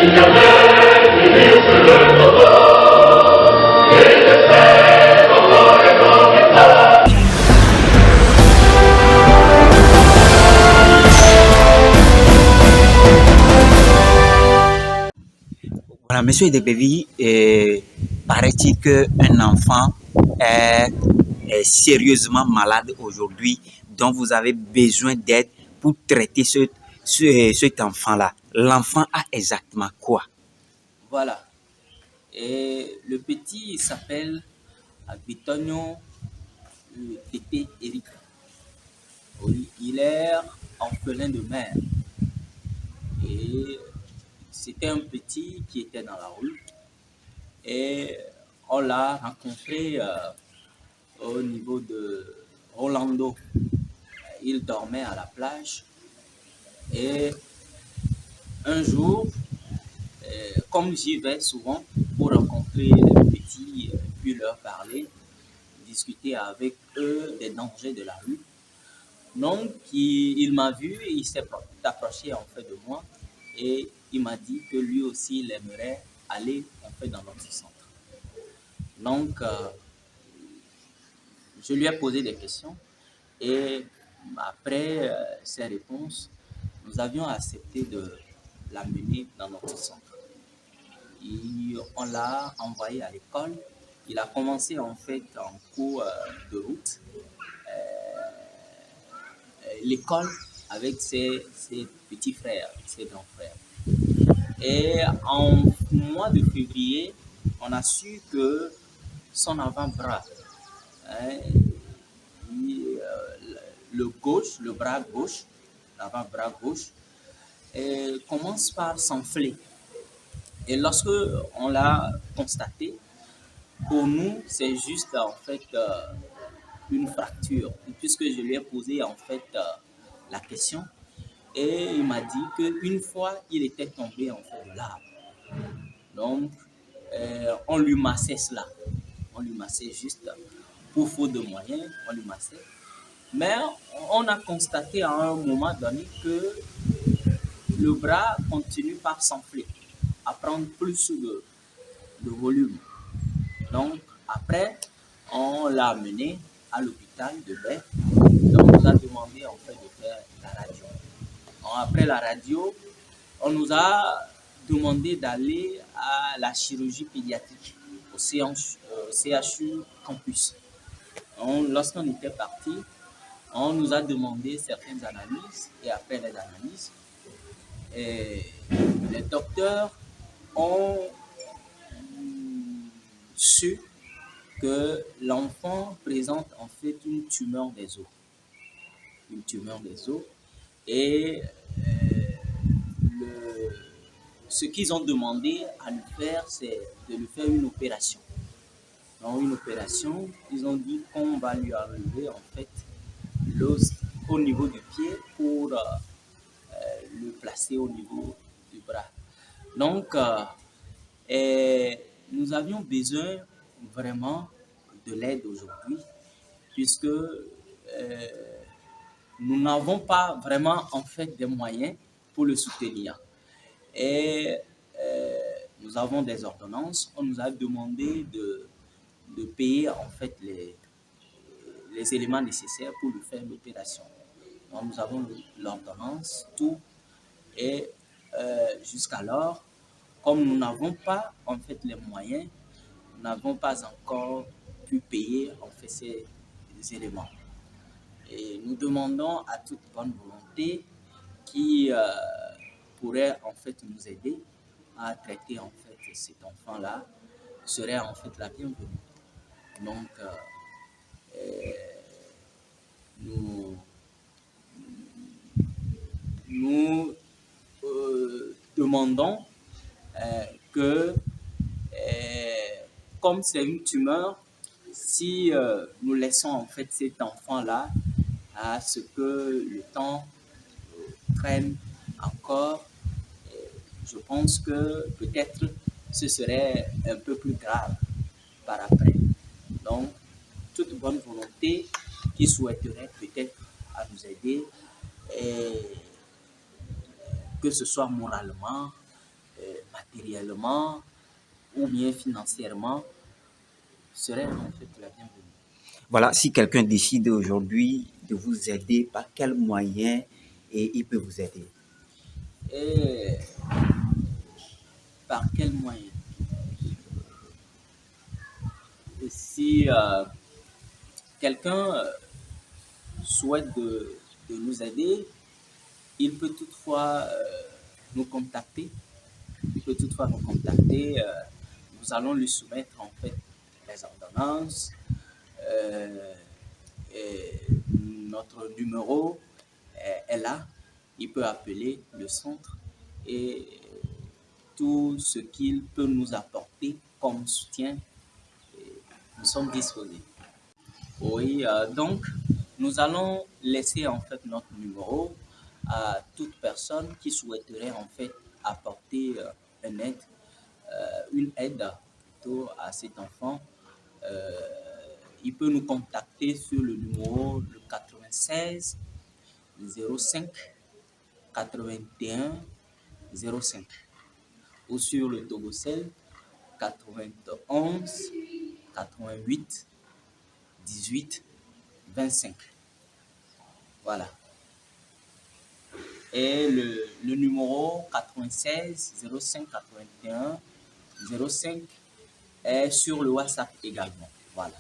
Voilà, monsieur Debevi, paraît-il qu'un enfant est sérieusement malade aujourd'hui, dont vous avez besoin d'aide pour traiter cet enfant-là. L'enfant a exactement quoi? Voilà. Et le petit, il s'appelle Bitonio Tete Eric. Oui, il est orphelin de mère. Et c'était un petit qui était dans la rue. Et on l'a rencontré au niveau de Orlando. Il dormait à la plage. Et un jour, comme j'y vais souvent pour rencontrer les petits, puis leur parler, discuter avec eux des dangers de la rue. Donc, il m'a vu, il s'est approché en fait de moi et il m'a dit que lui aussi, il aimerait aller en fait dans notre centre. Donc, je lui ai posé des questions et après ses réponses, nous avions accepté de l'amener dans notre centre. On l'a envoyé à l'école. Il a commencé en fait en cours de route. L'école avec ses petits frères, ses grands frères. Et en mois de février, on a su que son avant-bras, hein, le bras gauche, l'avant-bras gauche, commence par s'enfler. Et lorsque on l'a constaté, pour nous, c'est juste en fait une fracture, puisque je lui ai posé en fait la question et il m'a dit qu'une fois il était tombé en fait de l'arbre. Donc on lui massait cela, on lui massait juste pour faute de moyens, on lui massait. Mais on a constaté à un moment donné que le bras continue par s'enfler, à prendre plus de volume. Donc après, on l'a amené à l'hôpital de Baie. Donc, on nous a demandé en fait de faire la radio. Après la radio, on nous a demandé d'aller à la chirurgie pédiatrique au CHU Campus. Lorsqu'on était parti, on nous a demandé certaines analyses et après les analyses, les docteurs ont su que l'enfant présente en fait une tumeur des os. Une tumeur des os. Et ce qu'ils ont demandé à lui faire, c'est de lui faire une opération. Dans une opération, ils ont dit qu'on va lui enlever en fait l'os au niveau du pied pour le placer au niveau du bras. Donc, nous avions besoin vraiment de l'aide aujourd'hui, puisque nous n'avons pas vraiment en fait des moyens pour le soutenir. Et nous avons des ordonnances. On nous a demandé de payer en fait les éléments nécessaires pour lui faire l'opération. Donc nous avons l'ordonnance, tout. Et jusqu'alors, comme nous n'avons pas en fait les moyens, nous n'avons pas encore pu payer en fait ces éléments. Et nous demandons à toute bonne volonté qui pourrait en fait nous aider à traiter en fait cet enfant-là serait en fait la bienvenue. Donc nous demandons que comme c'est une tumeur, si nous laissons en fait cet enfant-là à ce que le temps traîne encore, je pense que peut-être ce serait un peu plus grave par après. Donc, toute bonne volonté qui souhaiterait peut-être à nous aider, et que ce soit moralement, matériellement ou bien financièrement, serait en fait la bienvenue. Voilà, si quelqu'un décide aujourd'hui de vous aider, par quel moyen et il peut vous aider? Et par quel moyen? Et si quelqu'un souhaite de nous aider, il peut toutefois nous contacter. Il peut toutefois nous contacter. Nous allons lui soumettre en fait les ordonnances, euh, et notre numéro est là. Il peut appeler le centre et tout ce qu'il peut nous apporter comme soutien, nous sommes disposés. Oui, donc nous allons laisser en fait notre numéro à toute personne qui souhaiterait en fait apporter une aide plutôt à cet enfant. Euh, il peut nous contacter sur le numéro 96 05 81 05 ou sur le Togocel 91 88 18 25. Voilà. Et le numéro 96 05 81 05 est sur le WhatsApp également. Voilà.